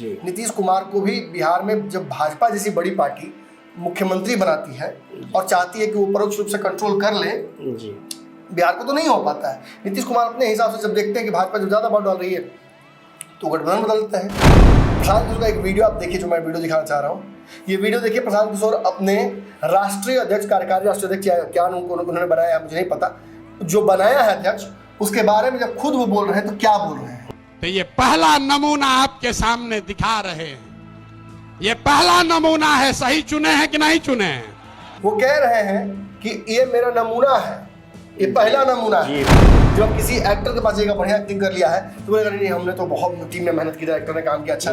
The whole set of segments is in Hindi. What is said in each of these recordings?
जी। नीतीश कुमार को भी बिहार में जब भाजपा जैसी बड़ी पार्टी मुख्यमंत्री बनाती है और चाहती है कि वो परोक्ष रूप से कंट्रोल कर ले, जी। बिहार को तो नहीं हो पाता है। नीतीश कुमार अपने हिसाब से जब देखते हैं कि भाजपा जब ज़्यादा वोट डाल रही है तो गठबंधन बदलते हैं। प्रशांत किशोर का एक वीडियो आप देखिए, जो मैं वीडियो दिखाना चाह रहा हूँ। ये वीडियो देखिए, प्रशांत किशोर अपने राष्ट्रीय अध्यक्ष, कार्यकारी राष्ट्रीय अध्यक्ष क्या उन्होंने बनाया है मुझे नहीं पता, जो बनाया है अध्यक्ष, उसके बारे में जब खुद वो बोल रहे हैं तो क्या बोल रहे हैं। तो ये पहला नमूना आपके सामने दिखा रहे हैं, ये पहला नमूना है। सही चुने हैं कि नहीं चुने हैं? वो कह रहे हैं कि ये मेरा नमूना है, ये पहला नमूना है। जब किसी एक्टर के पास जाएगा, बढ़िया एक्टिंग कर लिया है, तो बोलेगा नहीं हमने तो बहुत टीम में मेहनत की, एक्टर ने काम किया अच्छा।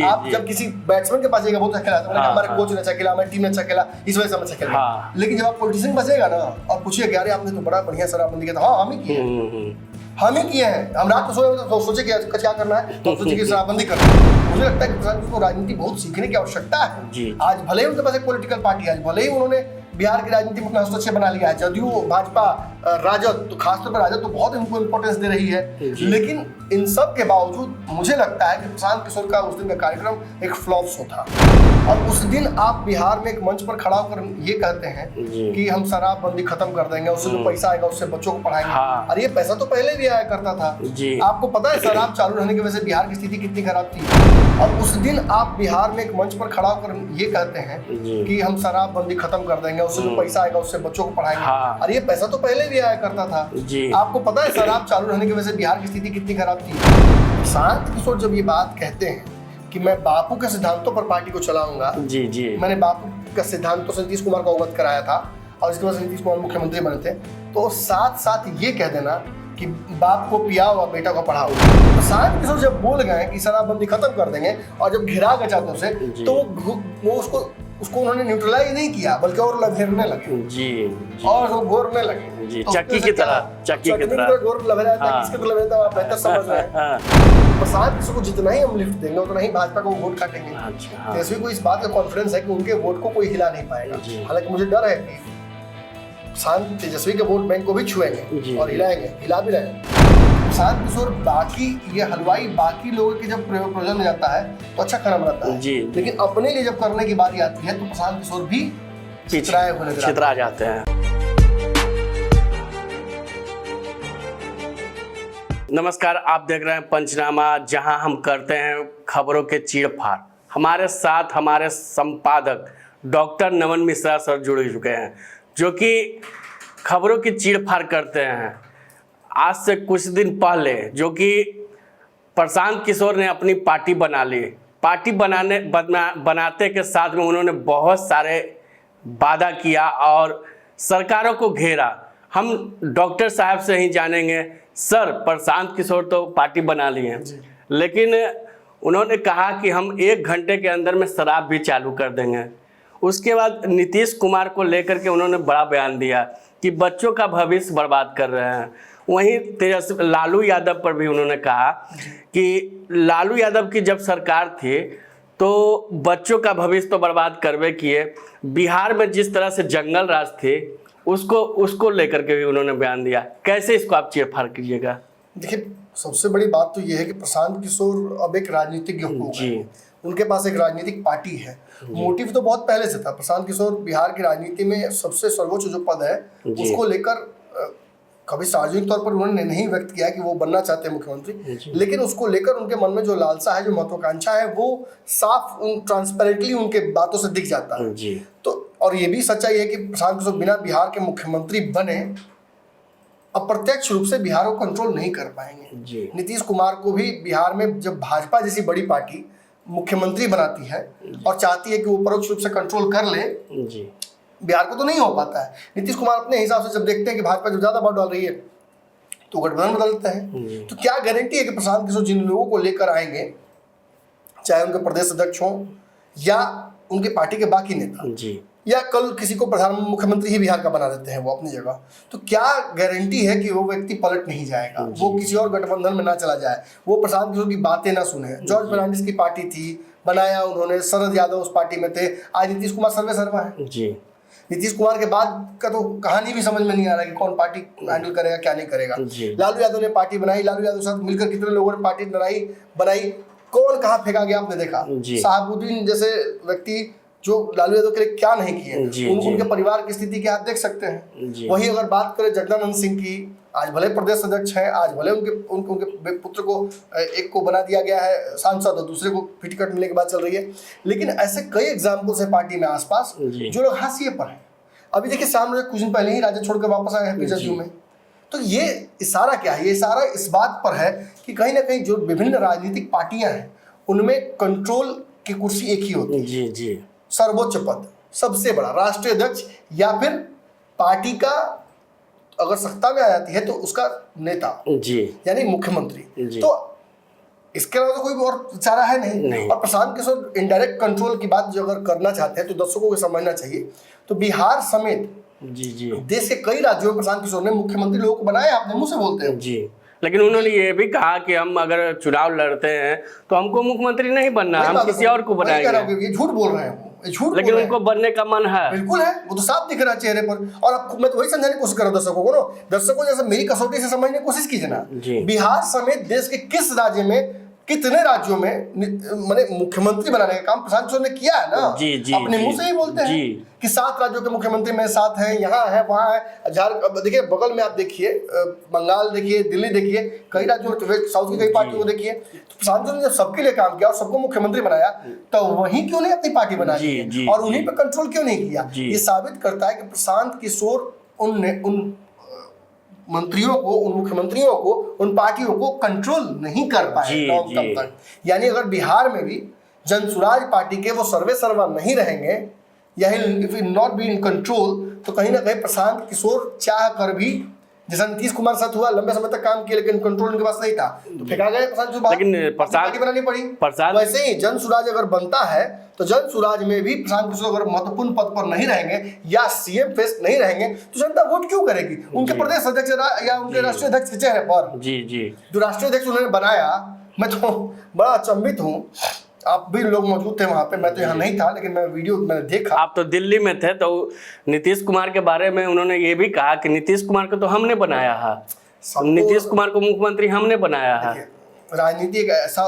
आप जब किसी बैट्समैन के पास जाएगा, बहुत अच्छा खेला, तो हमारे कोच ने अच्छा खेला, हमारी टीम ने अच्छा खेला, इस वजह से हम अच्छा खेला। लेकिन जब आप पॉलिटिशियन बचेगा ना और पूछिए कि अरे आपने तो बड़ा बढ़िया शराबबंदी किया था, हाँ हम ही किए, हम ही किए हैं। हम रात को सोए तो सोचे कि क्या करना है, तो सोचे कि शराबबंदी करना है। मुझे लगता है कि प्रशांत को राजनीति बहुत सीखने की आवश्यकता है। आज भले ही उनके पास एक पॉलिटिकल पार्टी है, भले ही उन्होंने बिहार की राजनीति में अपना हस्तक्षेप बना लिया है, जदयू भाजपा राजद, तो खासतौर पर राजद तो बहुत इनको इंपॉर्टेंस दे रही है, लेकिन इन सब के बावजूद मुझे लगता है कि प्रशांत किशोर का उस दिन का कार्यक्रम एक फ्लॉप शो था। और उस दिन आप बिहार में एक मंच पर खड़ा होकर ये कहते हैं कि हम शराबबंदी खत्म कर देंगे, उससे जो पैसा आएगा उससे बच्चों को पढ़ाएंगे। और ये पैसा तो पहले भी आया करता था। आपको पता है शराब चालू रहने की वजह से बिहार की स्थिति कितनी खराब थी। और उस दिन आप बिहार में एक मंच पर खड़ा होकर ये कहते हैं कि हम शराबबंदी खत्म कर देंगे, उससे जो पैसा आएगा उससे बच्चों को पढ़ाएंगे। और ये पैसा तो पहले भी आया करता था। आपको पता है शराब चालू रहने की वजह से बिहार की स्थिति कितनी खराब थी। प्रशांत किशोर जब ये बात कहते हैं कि मैं बापू के सिद्धांतों पर पार्टी को चलाऊंगा, मैंने बापू के सिद्धांतों से नीतीश कुमार को अवगत कराया था और इसके बाद नीतीश कुमार मुख्यमंत्री बने थे, तो साथ साथ ये कह देना कि बाप को पियाओ और बेटा को पढ़ाओ। प्रशांत किशोर जब बोल गए कि शराबबंदी खत्म कर देंगे और जब घिरा गया चाहतों से, तो वो उसको उन्होंने न्यूट्रलाइज नहीं किया, बल्कि और लभेरने लगे और वो घोरने लगे, चक्की की तरह घोर लभेरा था। किसके तो लभेरा था आप बेहतर समझ रहे हैं। प्रशांत किशोर को जितना ही हम लिफ्ट देंगे उतना ही भाजपा को वोट काटेंगे। तेजस्वी को इस बात का कॉन्फिडेंस है कि उनके वोट को कोई हिला नहीं पाएगा। हालांकि मुझे डर है कि प्रशांत तेजस्वी के वोट बैंक को भी छुएंगे और हिलाएंगे, हिला भी रहे हैं। प्रशांत किशोर बाकी ये हलवाई बाकी लोगों के जब प्रयोजन में जाता है तो अच्छा खाना बनाता है, लेकिन अपने लिए जब करने की बारी आती है तो प्रशांत किशोर भी छितरा जाते हैं। नमस्कार, आप देख रहे हैं पंचनामा, जहां हम करते हैं खबरों के चीरफाड़। हमारे साथ हमारे संपादक डॉक्टर नमन मिश्रा सर जुड़ चुके हैं, जो कि खबरों की चीरफाड़ करते हैं। आज से कुछ दिन पहले जो कि प्रशांत किशोर ने अपनी पार्टी बना ली, पार्टी बनाते के साथ में उन्होंने बहुत सारे वादा किया और सरकारों को घेरा। हम डॉक्टर साहब से ही जानेंगे, सर प्रशांत किशोर तो पार्टी बना ली है, लेकिन उन्होंने कहा कि हम 1 घंटे के अंदर में शराब भी चालू कर देंगे। उसके बाद नीतीश कुमार को लेकर के उन्होंने बड़ा बयान दिया कि बच्चों का भविष्य बर्बाद कर रहे हैं। वहीं लालू यादव पर भी उन्होंने कहा कि लालू यादव की जब सरकार थी तो बच्चों का भविष्य तो बर्बाद करवे किए। बिहार में जिस तरह से जंगल राज थे उसको लेकर के भी उन्होंने बयान दिया। कैसे इसको आप चीरफाड़ कीजिएगा? देखिए, सबसे बड़ी बात तो ये है कि प्रशांत किशोर अब एक राजनीतिज्ञ हो गए, उनके पास एक राजनीतिक पार्टी है। मोटिव तो बहुत पहले से था। प्रशांत किशोर बिहार की राजनीति में सबसे सर्वोच्च जो पद है उसको लेकर कभी सार्वजनिक तौर पर उन्होंने नहीं व्यक्त किया कि वो बनना चाहते हैं मुख्यमंत्री, लेकिन उसको लेकर उनके मन में जो लालसा है, जो महत्वाकांक्षा है, वो साफ ट्रांसपेरेंटली उनके बातों से दिख जाता है। तो और ये भी सच्चाई है कि प्रशांत किशोर बिना बिहार के मुख्यमंत्री बने अप्रत्यक्ष रूप से बिहार को कंट्रोल नहीं कर पाएंगे। नीतीश कुमार को भी बिहार में जब भाजपा जैसी बड़ी पार्टी मुख्यमंत्री बनाती है और चाहती है कि वो परोक्ष रूप से कंट्रोल कर ले, बिहार को तो नहीं हो पाता है। नीतीश कुमार अपने हिसाब से जब देखते हैं कि भाजपा जब ज्यादा वोट डाल रही है तो गठबंधन बदलते हैं। तो क्या गारंटी है कि प्रशांत किशोर जिन लोगों को लेकर आएंगे, चाहे उनके प्रदेश अध्यक्ष हों या उनके पार्टी के बाकी नेता, या कल किसी को प्रधानमंत्री मुख्यमंत्री ही बिहार का बना देते हैं वो अपनी जगह, तो क्या गारंटी है कि वो व्यक्ति पलट नहीं जाएगा, वो किसी और गठबंधन में ना चला जाए, वो प्रशांत किशोर की बातें ना सुने। जॉर्ज फर्नांडिस की पार्टी थी, बनाया उन्होंने, शरद यादव उस पार्टी में थे, आज नीतीश कुमार सर्वे सर्वा है। नीतीश कुमार के बाद का तो कहानी भी समझ में नहीं आ रहा कि कौन पार्टी हैंडल करेगा क्या नहीं करेगा। लालू यादव ने पार्टी बनाई, लालू यादव के साथ मिलकर कितने लोगों ने पार्टी बनाई, कौन कहाँ फेंका गया आपने देखा। साहबुद्दीन जैसे व्यक्ति जो लालू यादव के लिए क्या नहीं किए, उनके परिवार की स्थिति क्या आप देख सकते हैं। वही अगर बात करें जगदानंद सिंह की, आज भले प्रदेश अध्यक्ष हैं, आज भले उनके पुत्र को एक को बना दिया गया है सांसद और दूसरे को टिकट मिलने के बाद चल रही है, लेकिन ऐसे कई एग्जाम्पल्स है पार्टी में आसपास जो लोग हाशिए पर हैं। अभी देखिए सामने कुछ दिन पहले ही राजद छोड़कर वापस आए हैं जदयू में। तो ये इशारा क्या है? ये इशारा इस बात पर है कि कहीं ना कहीं जो विभिन्न राजनीतिक पार्टियां हैं उनमें कंट्रोल की कुर्सी एक ही होती है। जी सर्वोच्च पद, सबसे बड़ा राष्ट्रीय अध्यक्ष या फिर पार्टी का अगर सत्ता में आ जाती है तो उसका नेता यानी मुख्यमंत्री। तो इसके अलावा तो कोई और चारा है नहीं। और प्रशांत किशोर इनडायरेक्ट कंट्रोल की बात जो अगर करना चाहते हैं तो दर्शकों को समझना चाहिए। तो बिहार समेत देश के कई राज्यों में प्रशांत किशोर ने मुख्यमंत्री लोगों को बनाया, अपने मुंह से बोलते हैं। लेकिन उन्होंने ये भी कहा कि हम अगर चुनाव लड़ते हैं तो हमको मुख्यमंत्री नहीं बनना, हम किसी और को बनाएंगे। ये झूठ बोल रहे हैं वो, झूठ। लेकिन उनको बनने का मन है, बिल्कुल है, वो तो साफ दिख रहा है चेहरे पर। और अब मैं तो वही समझाने की कोशिश कर रहा हूं दर्शकों को ना, दर्शकों जैसे मेरी कसौटी से समझने की कोशिश कीजिए ना। बिहार समेत देश के किस राज्य में, कितने राज्यों में मैंने मुख्यमंत्री बनाने का काम प्रशांत किशोर ने किया है ना। अपने मुंह से ही बोलते हैं कि 7 राज्यों के मुख्यमंत्री मेरे साथ हैं, यहाँ है, वहाँ है। झारखंड देखिए, बगल में आप देखिए, बंगाल देखिए, दिल्ली देखिए, कई राज्यों में, साउथ की कई पार्टियों को देखिए। तो प्रशांत किशोर ने जब सबके लिए काम किया और सबको मुख्यमंत्री बनाया तो वहीं क्यों नहीं अपनी पार्टी बना दी और उन्हीं पर कंट्रोल क्यों नहीं किया? ये साबित करता है कि प्रशांत किशोर उन मंत्रियों को, उन मुख्यमंत्रियों को, उन पार्टियों को कंट्रोल नहीं कर पाए लॉन्ग टर्म तक। यानी अगर बिहार में भी जनसुराज पार्टी के वो सर्वे सर्वा नहीं रहेंगे या if not be in control, तो कहीं ना कहीं प्रशांत किशोर चाह कर भी, जैसा नीतीश कुमार साथ हुआ, लंबे समय तक काम किया लेकिन कंट्रोल उनके पास नहीं था तो फेंका गया प्रशांत किशोर, लेकिन पार्टी बनानी पड़ी। वैसे ही जन सुराज अगर बनता है तो जन सुराज में भी प्रशांत किशोर अगर महत्वपूर्ण पद पर नहीं रहेंगे या सीएम फेस नहीं रहेंगे तो जनता वोट क्यों करेगी? उनके प्रदेश अध्यक्ष या उनके राष्ट्रीय अध्यक्ष के चेहरे पर जो राष्ट्रीय अध्यक्ष उन्होंने बनाया, मैं तो बड़ा अचंभित हूँ। आप भी लोग मौजूद थे वहां पे, मैं तो यहाँ नहीं था, लेकिन मैं वीडियो मैंने देखा। आप तो दिल्ली में थे, तो नीतीश कुमार के बारे में उन्होंने ये भी कहा कि नीतीश कुमार को तो हमने बनाया है, नीतीश कुमार को मुख्यमंत्री हमने बनाया है। राजनीति एक ऐसा,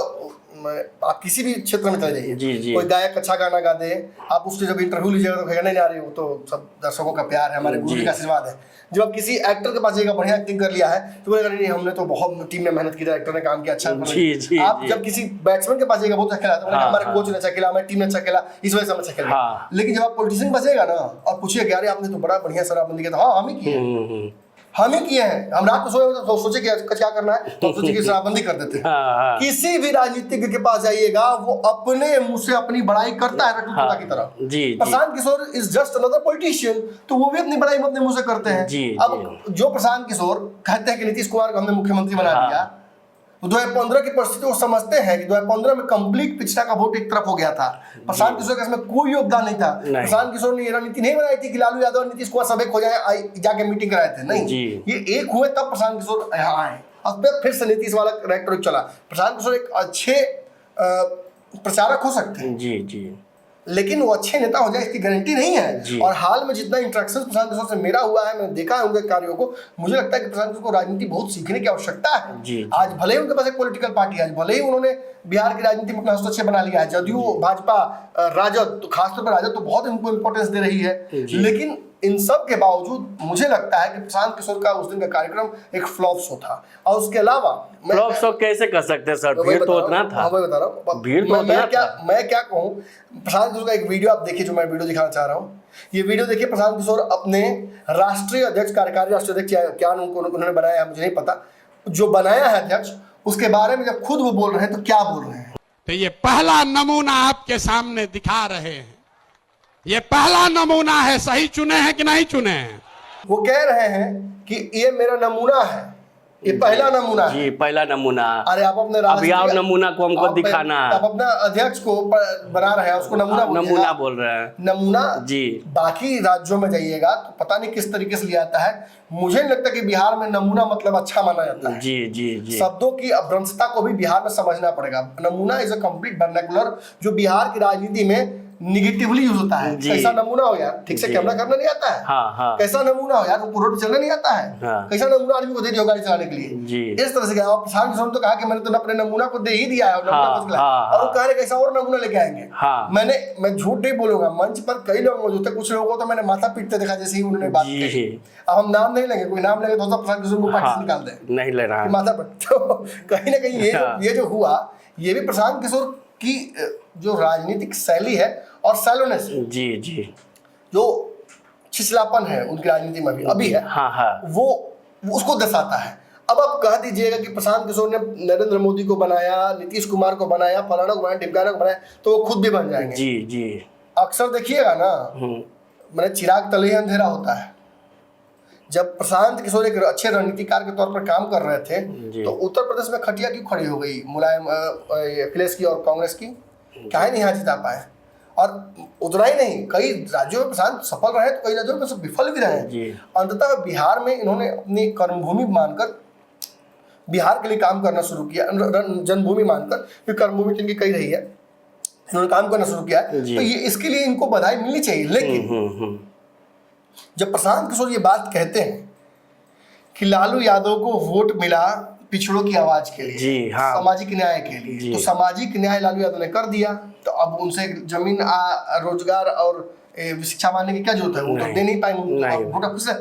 आप किसी भी क्षेत्र में चले जाइए, कोई गायक अच्छा गाना गा दे, आप उससे जब इंटरव्यू लीजिएगा तो कहेगा नहीं आ रही, वो तो सब दर्शकों का प्यार है, हमारे गुरु का आशीर्वाद है। जब आप किसी एक्टर के पास जाइएगा, बढ़िया एक्टिंग कर लिया है, तो बोलेगा नहीं हमने तो बहुत टीम में मेहनत की, एक्टर ने काम किया अच्छा। आप जब किसी बैट्समैन के पास जाइएगा, बहुत अच्छा खेला, तो हमारे कोच ने अच्छा खेला, हमारी टीम ने अच्छा खेला, इस वजह से हम अच्छा खेला। लेकिन जब आप पॉलिटिशियन के पास जाइएगा ना और पूछिए अरे आपने तो बड़ा बढ़िया शराबबंदी किया, हाँ हम ही किए, हम ही किए हैं। हम रात को सोए तो सोचे कि क्या करना है, तो सोचे कि शराबबंदी कर देते हैं। किसी भी राजनीतिज्ञ के पास जाइएगा, वो अपने मुंह से अपनी बड़ाई करता है टूटा की तरह। Prashant Kishor is just another politician, तो वो भी अपनी बड़ाई अपने मुंह से करते हैं। अब जो प्रशांत किशोर कहते हैं कि नीतीश कुमार को हमने मुख्यमंत्री बना दिया, तो 2015 की परिस्थिति को समझते हैं कि 2015 में कंप्लीट पिछड़ा का वोट एक तरफ हो गया था, प्रशांत किशोर का इसमें कोई योगदान नहीं था। प्रशांत किशोर ने ये रणनीति नहीं बनाई थी कि लालू यादव और नीतीश कुमार सब एक हो जाए, जाके मीटिंग कराए थे, नहीं, ये एक हुए तब प्रशांत किशोर यहाँ आए और फिर से नीतीश वाला रेटोरिक चला। प्रशांत किशोर एक अच्छे प्रचारक हो सकते हैं, लेकिन वो अच्छे नेता हो जाए इसकी गारंटी नहीं है। और हाल में जितना इंटरेक्शन प्रशांत किशोर से मेरा हुआ है, मैंने देखा है उनके कार्यों को, मुझे लगता है कि प्रशांत किशोर को राजनीति बहुत सीखने की आवश्यकता है। आज भले ही उनके पास एक पॉलिटिकल पार्टी है, आज भले ही उन्होंने बिहार की राजनीति में अपना हस्तक्षेप बना लिया है, जदयू, भाजपा, राजद, तो खासतौर पर राजद तो बहुत इनको इंपॉर्टेंस दे रही है, लेकिन इन सब के बावजूद मुझे लगता है कि प्रशांत किशोर का उस दिन का कार्यक्रम एक फ्लॉप शो था। और उसके अलावा फ्लॉप शो कैसे कर सकते हैं सर, भीड़ तो उतना था। मैं बता रहा हूँ, भीड़ तो उतना था। मैं क्या कहूँ, प्रशांत किशोर का एक वीडियो आप देखिए, जो मैं वीडियो दिखाना चाह रहा हूँ। ये वीडियो देखिए, प्रशांत किशोर अपने राष्ट्रीय अध्यक्ष, कार्यकारी राष्ट्रीय अध्यक्ष क्या उन्होंने बनाया है मुझे नहीं पता, जो बनाया है अध्यक्ष, उसके बारे में जब खुद वो बोल रहे हैं तो क्या बोल रहे हैं। तो ये पहला नमूना आपके सामने दिखा रहे हैं, ये पहला नमूना है, सही चुने हैं कि नहीं चुने हैं। वो कह रहे हैं कि ये मेरा नमूना है, ये पहला नमूना है। पहला नमूना। अरे आप अपने नमूना को हमको दिखाना है, आप अपना अध्यक्ष को बना रहे हैं, उसको नमूना बोल रहे हैं। नमूना बाकी राज्यों में जाइएगा तो पता नहीं किस तरीके से लिया जाता है। मुझे नहीं लगता कि बिहार में नमूना मतलब अच्छा माना जाता है। शब्दों की अभ्रंशता को भी बिहार में समझना पड़ेगा। नमूना इज अ कंप्लीट वर्नाकुलर जो बिहार की राजनीति में निगेटिवली यूज होता है। जी। कैसा नमूना हो यार, ठीक से जी। कैमरा करना नहीं आता है। हाँ। कैसा नमूना हो यार, वो रोड पे चलना नहीं आता है। हाँ। कैसा नमूना आदमी को दे दिया गाड़ी चलाने के लिए। जी। इस तरह से गया। और प्रशांत किशोर ने तो कहा कि मैंने तो अपने नमूना को दे ही दिया है और नमूना हाँ, फर्स्ट क्लास। हाँ, और वो कह रहे कैसा और नमूना लेके आएंगे। हाँ। मैं झूठ नहीं बोलूंगा, मंच पर कई लोग मौजूद थे, कुछ लोगों को तो मैंने माथा पीटते देखा जैसे ही उन्होंने बात जी। की। अब हम नाम नहीं लेंगे, कोई नाम लेंगे तो प्रशांत किशोर को पार्टी से निकाल दें, नहीं ले रहा है। माथा पर। तो कहीं ना कहीं ये जो हुआ, ये भी प्रशांत किशोर की जो राजनीतिक शैली है और सैलोनेस, जी जो छिछलापन है उनकी राजनीति में भी अभी है, हाँ वो उसको दर्शाता है। अब आप कह दीजिएगा कि प्रशांत किशोर ने नरेंद्र मोदी को बनाया, नीतीश कुमार को बनाया, फलाना को बनाया, ढिमकाना को बनाया, तो वो खुद भी बन जाएंगे। जी अक्सर देखिएगा ना, मैंने चिराग तले ही अंधेरा होता है। जब प्रशांत किशोर एक अच्छे रणनीतिकार के तौर पर काम कर रहे थे, तो उत्तर प्रदेश में खटिया क्यों खड़ी हो गई मुलायम अखिलेश की और कांग्रेस की? क्या है नहीं यहाँ जिता पाए? और उतना ही नहीं, कई राज्यों में प्रशांत सफल रहे तो कई राज्यों में सब विफल भी रहे। अंततः बिहार में इन्होंने अपनी कर्मभूमि मानकर बिहार के लिए काम करना शुरू किया, जन्मभूमि मानकर, फिर कर्मभूमि तो इनकी कई रही है, इन्होंने काम करना शुरू किया। तो ये इसके लिए इनको बधाई मिलनी चाहिए। लेकिन जब प्रशांत किशोर ये बात कहते हैं कि लालू यादव को वोट मिला पिछड़ों की आवाज के लिए, जी, हाँ। सामाजिक न्याय के लिए, तो सामाजिक न्याय लालू यादव ने कर दिया, तो अब उनसे जमीन रोजगार और शिक्षा मांगने की क्या जरूरत है? वो तो दे नहीं पाएंगे वोट आपसे।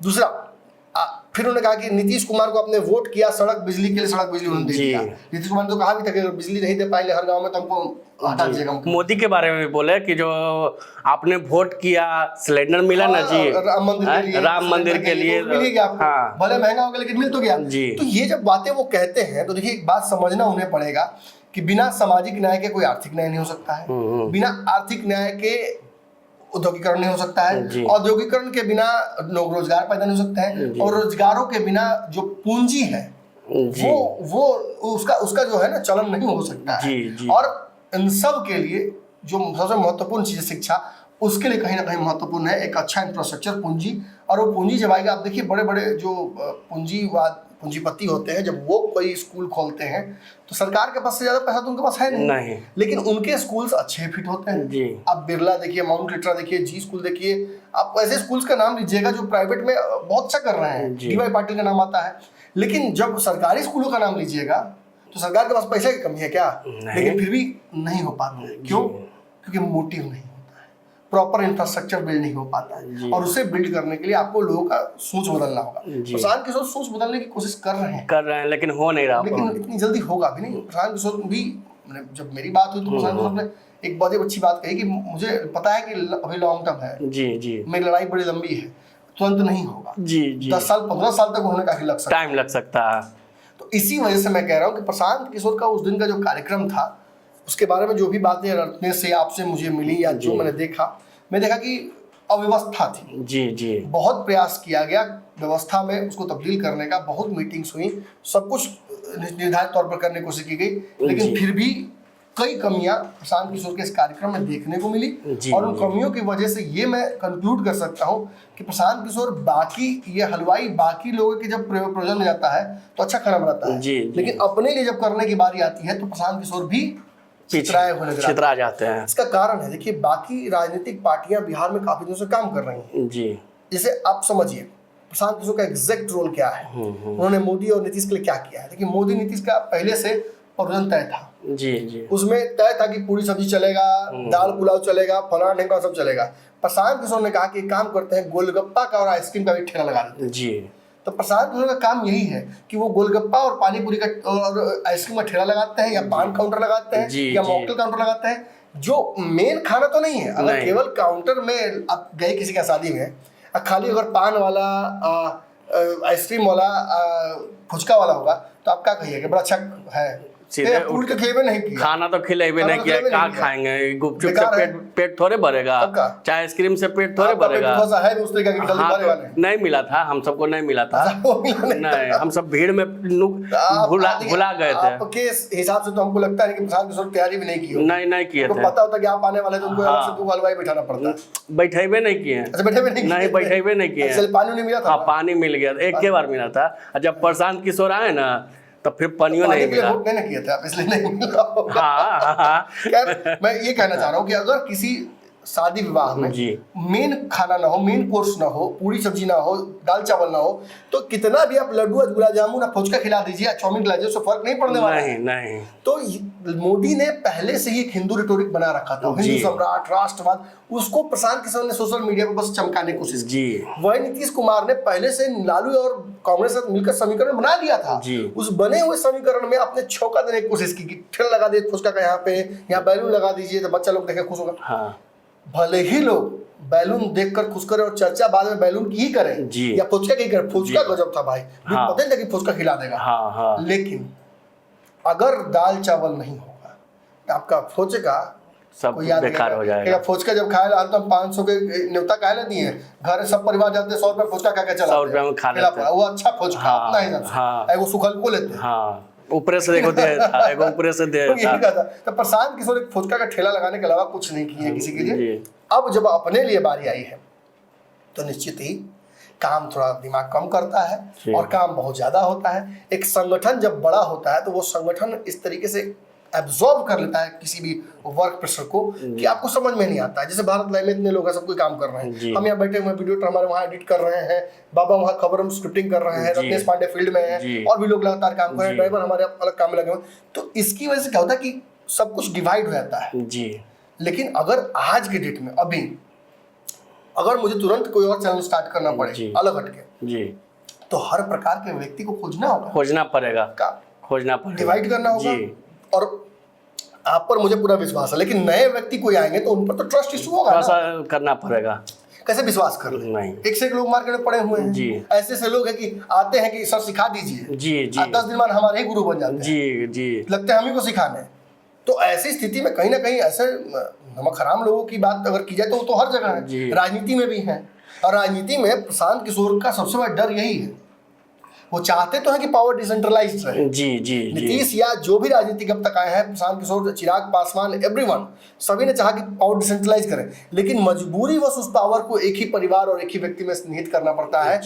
दूसरा, फिर उन्होंने कहा कि नीतीश कुमार को आपने वोट किया सड़क बिजली के लिए, सड़क बिजली उन्होंने दे दिया। नीतीश कुमार ने तो कहा भी था कि अगर बिजली नहीं दे पाएंगे हर गांव में तो हमको हटा दीजिएगा। मोदी के बारे में भी बोले कि जो आपने वोट किया सिलेंडर मिला ना जी, राम मंदिर के लिए मिल गया आपको, भले महंगा हो गया लेकिन मिल तो गया। तो ये जब बातें वो कहते हैं तो देखिए एक बात समझना उन्हें पड़ेगा कि बिना सामाजिक न्याय के कोई आर्थिक न्याय नहीं हो सकता है, बिना आर्थिक न्याय के औद्योगिकरण नहीं हो सकता है, औद्योगिकरण के बिना रोजगार पैदा नहीं हो सकता है, और रोजगारों के बिना जो पूंजी है वो उसका जो है ना चलन नहीं हो सकता है। और इन सब के लिए जो सबसे महत्वपूर्ण चीज है शिक्षा, उसके लिए कहीं ना कहीं महत्वपूर्ण है एक अच्छा इंफ्रास्ट्रक्चर, पूंजी। और वो पूंजी जब आएगा, आप देखिए बड़े बड़े जो पूंजीपति होते हैं, जब वो कोई स्कूल खोलते हैं तो सरकार के पास से ज्यादा पैसा तो उनके पास है नहीं। लेकिन उनके स्कूल्स अच्छे फिट होते हैं। आप बिरला देखिए, माउंट लिटरा देखिए, जी स्कूल देखिए, आप ऐसे स्कूल्स का नाम लीजिएगा जो प्राइवेट में बहुत अच्छा कर रहे हैं, डीवाई पाटिल का नाम आता है। लेकिन जब सरकारी स्कूलों का नाम लीजिएगा तो सरकार के पास पैसे की कमी है क्या? लेकिन फिर भी नहीं हो पाता है। क्यों? क्योंकि मोटिव नहीं होता है, प्रॉपर इंफ्रास्ट्रक्चर बिल्ड नहीं हो पाता है, और उसे बिल्ड करने के लिए आपको लोगों का सोच बदलना होगा। प्रशांत किशोर सोच बदलने की कोशिश कर रहे हैं लेकिन हो नहीं रहा, लेकिन इतनी जल्दी होगा भी नहीं। प्रशांत किशोर भी, जब मेरी बात हुई तो प्रशांत किशोर ने एक बहुत ही अच्छी बात कही कि मुझे पता है कि अभी लॉन्ग टर्म है, मेरी लड़ाई बड़ी लंबी है, तुरंत नहीं होगा। 10 साल 15 साल तक उन्होंने काफी टाइम लग सकता है। तो इसी वजह से मैं कह रहा हूँ कि प्रशांत किशोर का उस दिन का जो कार्यक्रम था, उसके बारे में जो भी बातें रटने से आपसे मुझे मिली या जो मैंने देखा कि अव्यवस्था थी। बहुत प्रयास किया गया व्यवस्था में उसको तब्दील करने का, बहुत मीटिंग्स हुई, सब कुछ निर्धारित तौर पर करने की कोशिश की गई, लेकिन फिर भी कई कमियां प्रशांत किशोर के इस कार्यक्रम में देखने को मिली। और उन कमियों की वजह से ये मैं कंक्लूड कर सकता हूँ कि प्रशांत किशोर बाकी हलवाई बाकी लोगों के जब प्रयोजन में जाता है तो अच्छा खाना बनाता है, लेकिन अपने लिए जब करने की बारी आती है तो प्रशांत किशोर भी छितरा जाते हैं। इसका कारण है, देखिए बाकी राजनीतिक पार्टियां बिहार में काफी दिनों से काम कर रही हैं। जैसे आप समझिए प्रशांत किशोर का एग्जैक्ट रोल क्या है, उन्होंने मोदी और नीतीश के लिए क्या किया है। देखिए मोदी नीतीश का पहले से प्रयोजन तय था, उसमें तय था कि पूरी सब्जी चलेगा, दाल पुलाव चलेगा, फलाना ढेंका सब चलेगा। प्रशांत किशोर ने कहा कि काम करते हैं, गोलगप्पा का और आइसक्रीम का भी ठेला लगा देते हैं। तो प्रशांत किशोर का काम यही है कि वो गोलगप्पा और पानी पूरी का और आइसक्रीम का ठेला लगाते हैं, या पान काउंटर लगाते हैं, या मॉकटेल काउंटर लगाते हैं, जो मेन खाना तो नहीं है। अगर केवल काउंटर में आप गए किसी का शादी में, खाली अगर पान वाला, आइसक्रीम वाला, फुचका वाला होगा तो आप क्या कहिएगा, बड़ा अच्छा है, पूरी तो खेबे नहीं किया, खाना तो खिलेबे नहीं किया, कहाँ खाएंगे? गुपचुप से पेट थोड़े भरेगा, चाहे आइसक्रिम से पेट थोड़े भरेगा। नहीं मिला था, हम सबको नहीं मिला था, नहीं, हम सब भीड़ में भुला गए थे। आपके हिसाब से तो हमको लगता है कि प्रशांत किशोर तैयारी भी नहीं की, नहीं किए थे। पता होता कि आप आने वाले तो उनको हलवाई बैठाना पड़ता, बैठेबे नहीं किए, नहीं बैठेबे नहीं किए। पानी नहीं मिला था? पानी मिल गया, एक के बार मिला था। जब प्रशांत किशोर आए ना तो फिर पनियो नहीं मिला। वोट नहीं किए थे आप, इसलिए नहीं मिला होगा। हाँ। खैर, मैं ये कहना चाह रहा हूँ कि अगर किसी शादी विवाह में जी। मेन खाना ना हो, मेन कोर्स ना हो, पूरी सब्जी ना हो, दाल चावल ना हो, तो कितना भी आप लड्डू गुलाब जामुन या फुचका खिला दीजिए, चाउमीन खिला दीजिए, उससे फर्क नहीं पड़ने वाला है। नहीं। तो मोदी ने पहले से ही एक हिंदू रिटोरिक बना रखा था, हिंदू सम्राट, राष्ट्रवाद, उसको प्रशांत किशोर ने सोशल मीडिया पर बस चमकाने की कोशिश की। वही नीतीश कुमार ने पहले से लालू और कांग्रेस से मिलकर समीकरण बना दिया था। उस बने हुए समीकरण में अपने छौका देने की कोशिश की, ठेल लगा दिए फुचका का, यहाँ बैलून लगा दीजिए तो बच्चा लोग देखे खुश होगा। भले ही लोग बैलून देखकर खुश करें और चर्चा बाद में बैलून की ही करें या फुचका की करें, फुचका गजब था भाई, पता नहीं था कि फुचका खिला देगा। लेकिन अगर दाल चावल नहीं होगा तो आपका फुचका सब बेकार हो जाएगा। फुचका जब खाए तो हम 500 के न्योता खाए लेती है, घर सब परिवार जाते 100 रुपए फुचका खा के चला, 100 रुपए में खा लेते हैं। वो अच्छा फुचका अपना ही एगो सुखल को लेते हैं, ऊपर से देखो दे था, एगो ऊपर से दे था। तो प्रशांत किशोर एक फुचका का ठेला लगाने के अलावा कुछ नहीं किया किसी के लिए। अब जब अपने लिए बारी आई है तो निश्चित ही काम थोड़ा दिमाग कम करता है और काम बहुत ज्यादा होता है। एक संगठन जब बड़ा होता है तो वो संगठन इस तरीके से एब्जॉर्ब कर लेता है किसी भी वर्क प्रेशर को कि आपको समझ में नहीं आता है। जैसे भारत लाइव में इतने लोग हैं, सब कोई काम कर रहे हैं, हम यहाँ बैठे हुए वीडियो हमारे वहाँ एडिट कर रहे हैं, बाबा वहाँ खबर में स्क्रिप्टिंग कर रहे हैं, रत्नेश पांडे फील्ड में है और भी लोग लगातार काम कर रहे हैं, ड्राइवर हमारे अलग काम में लगे हुए। तो इसकी वजह से क्या होता है कि सब कुछ डिवाइड हो जाता है जी। लेकिन अगर आज के डेट में अभी अगर मुझे तुरंत कोई और चैनल स्टार्ट करना पड़े अलग हटके जी, तो हर प्रकार के व्यक्ति को खोजना पड़ेगा, डिवाइड करना होगा। और आप पर मुझे पूरा विश्वास है, लेकिन नए व्यक्ति कोई आएंगे तो उन पर तो ट्रस्ट इशू होगा ना, करना पड़ेगा। कैसे विश्वास कर नहीं, एक से एक लोग मार्केट में पड़े हुए हैं जी। ऐसे लोग हैं कि आते हैं कि सर सिखा दीजिए जी जी, 10 दिन बाद हमारे ही गुरु बन जाते हैं जी जी, लगते हैं हम ही को सिखाने। तो ऐसी स्थिति में कहीं ना कहीं ऐसे नमक हराम लोगों की बात अगर की जाए तो हर जगह है, राजनीति में भी है। और राजनीति में प्रशांत किशोर का सबसे बड़ा डर यही है, वो चाहते तो है कि पावर डिसेंट्रलाइज्ड रहे जी जी। नीतीश या जो भी राजनीतिक अब तक आए हैं, प्रशांत किशोर, चिराग पासवान, एवरीवन, सभी ने चाहा कि पावर डिसेंट्रलाइज करें, लेकिन मजबूरी वश उस पावर को एक ही परिवार और एक ही व्यक्ति में निहित करना पड़ता है।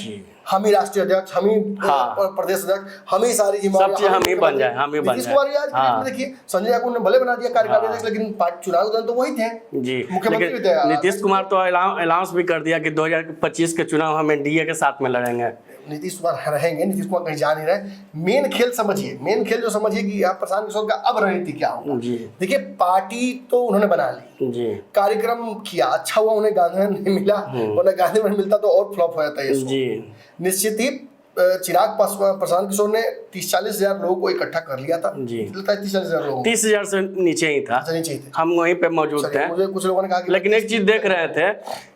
हम ही राष्ट्रीय अध्यक्ष, हम ही प्रदेश अध्यक्ष, हम ही सारी जिम्मेदारी हम ही बन जाए, हम ही बन जाए। आज देखिए संजय याकूब ने भले बना दिया कार्यकारी अध्यक्ष, लेकिन चुनाव तो वही थे जी, मुख्यमंत्री भी थे। नीतीश कुमार तो अनाउंस भी कर दिया कि 2025 के चुनाव हम एनडीए के साथ में लड़ेंगे। नीतीश कुमार रहेंगे, नीतीश कुमार कहीं जा नहीं रहे। मेन खेल समझिए, मेन खेल जो समझिए कि यहाँ प्रशांत किशोर का अब रणनीति क्या होगा। देखिए पार्टी तो उन्होंने बना ली जी, कार्यक्रम किया, अच्छा हुआ उन्हें गांधी नहीं मिला, उन्हें गांधी में मिलता तो और फ्लॉप हो जाता है जी। निश्चित ही चिराग पासवान, प्रशांत किशोर ने 30-40 हजार लोगों को इकट्ठा कर लिया था जी, 30-40 हजार लोग, 30 हजार से नीचे ही था, हम वहीं पे मौजूद थे। मुझे कुछ लोगों ने कहा कि लेकिन एक चीज देख रहे थे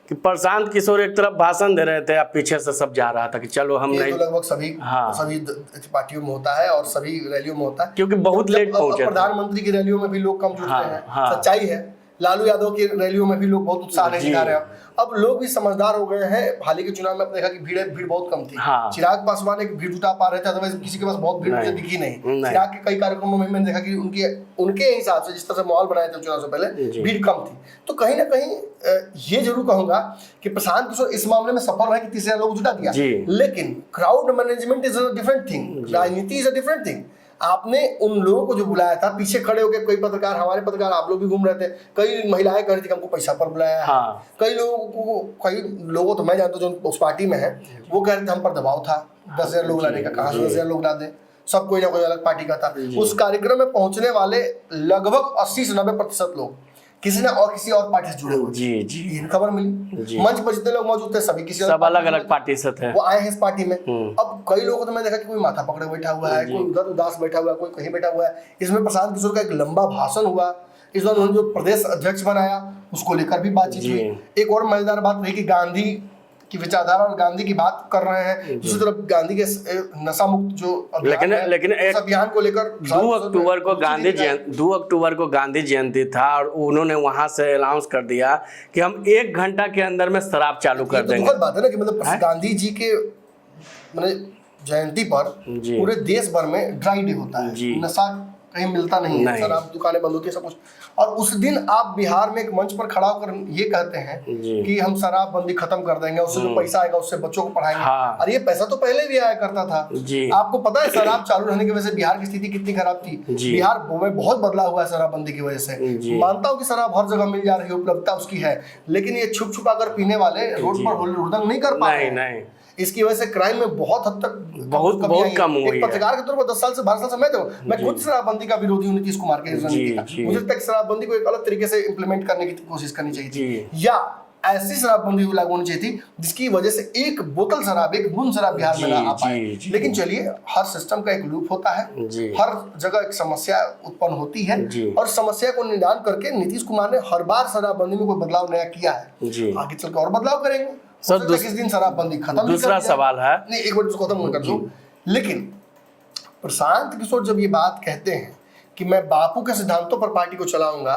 कि प्रशांत किशोर एक तरफ भाषण दे रहे थे, अब पीछे से सब जा रहा था कि चलो हम नहीं। तो लगभग सभी पार्टियों में होता है और सभी रैलियों में होता है, क्योंकि बहुत लेट पहुंचे। प्रधानमंत्री की रैलियों में भी लोग कम जुटते हैं, सच्चाई है। लालू यादव की रैलियों में भी लोग बहुत उत्साह नहीं दिखा रहे हैं। अब लोग भी समझदार हो गए हैं। हाल ही के चुनाव में आपने देखा कि भीड़ बहुत कम थी। चिराग पासवान एक भीड़ जुटा पा रहे थे, अदरवाइज किसी के पास बहुत भीड़ मुझे दिखी नहीं। चिराग के कई कार्यक्रमों में मैंने देखा कि उनके हिसाब से जिस तरह से माहौल बनाए थे चुनाव से पहले, भीड़ कम थी। तो कहीं ना कहीं ये जरूर कहूंगा कि प्रशांत किशोर इस मामले में सफल रहे कि 30 हजार लोग जुटा दिया, लेकिन crowd management is a different thing, राजनीति इज अ डिफरेंट थिंग। आपने उन लोगों को जो बुलाया था, पीछे खड़े होकर कई पत्रकार, हमारे पत्रकार, आप लोग भी घूम रहे थे, कई महिलाएं कह रही थी कि हमको पैसा पर बुलाया है। कई लोगों तो मैं जानता हूँ जो उस पार्टी में है, वो कह रहे थे हम पर दबाव था 10 हजार लोग लाने का, कहाँ से 10 हजार लोग ला दे, सब कोई ना कोई अलग पार्टी का था। उस कार्यक्रम में पहुंचने वाले लगभग 80 से 90% लोग किसी न और किसी और पार्टी से जुड़े हुए जी जी, ये खबर मिली। मंच पर जितने लोग मौजूद थे सभी किसी सब अलग अलग पार्टी से थे, वो आए हैं इस पार्टी में। अब कई लोगों को तो मैं देखा कि कोई माथा पकड़े बैठा हुआ है, कोई उधर उदास बैठा हुआ है, कोई कहीं बैठा हुआ है। इसमें प्रशांत किशोर का एक लंबा भाषण हुआ, इस बार उन्होंने जो प्रदेश अध्यक्ष बनाया उसको लेकर भी बातचीत हुई। एक और मजेदार बात रही कि गांधी की विचारधारा और गांधी की बात कर रहे हैं, दूसरी तरफ गांधी के नशा मुक्त जो लेकिन एक अभियान को लेकर 2 अक्टूबर को गांधी जयंती था और उन्होंने वहां से अनाउंस कर दिया कि हम 1 घंटा के अंदर में शराब चालू कर देंगे। दुखद बात है ना कि मतलब गांधी जी के जयंती पर पूरे देश भर में ड्राई डे होता है, नशा कहीं मिलता नहीं है, शराब दुकानें बंद होती है, सब कुछ। और उस दिन आप बिहार में एक मंच पर खड़ा होकर ये कहते हैं कि हम शराबबंदी खत्म कर देंगे, उससे जो पैसा आएगा उससे बच्चों को पढ़ाएंगे। और ये पैसा तो पहले भी आया करता था। आपको पता है शराब चालू रहने की वजह से बिहार की स्थिति कितनी खराब थी। बिहार में बहुत बदलाव हुआ है शराबबंदी की वजह से। मानता हूँ कि शराब हर जगह मिल जा रही है, उपलब्धता उसकी है, लेकिन ये छुप छुपा कर पीने वाले रोड पर हुड़दंग नहीं कर पा रहे हैं। इसकी वजह से क्राइम में बहुत हद तक बहुत कम हुई है। एक पत्रकार के तौर पर 10 साल से 12 साल से मैं खुद शराबबंदी का विरोधी हूँ, नीतीश कुमार के रणनीति का। मुझे तक शराबबंदी को एक अलग तरीके से इम्प्लीमेंट करने की कोशिश करनी चाहिए थी, या ऐसी शराबबंदी लागू होनी चाहिए थी जिसकी वजह से एक बोतल शराब, एक बूंद शराब बिहार में ना आ पाए। लेकिन चलिए, हर सिस्टम का एक लूप होता है, हर जगह एक समस्या उत्पन्न होती है, और समस्या को निदान करके नीतीश कुमार ने हर बार शराबबंदी में कोई बदलाव नया किया है। आगे चलकर और बदलाव करेंगे सर। किस दिन शराबबंदी खत्म। दूसरा सवाल है, नहीं एक मिनट उसको खत्म कर दूं। लेकिन प्रशांत किशोर जब ये बात कहते हैं कि मैं बापू के सिद्धांतों पर पार्टी को चलाऊंगा,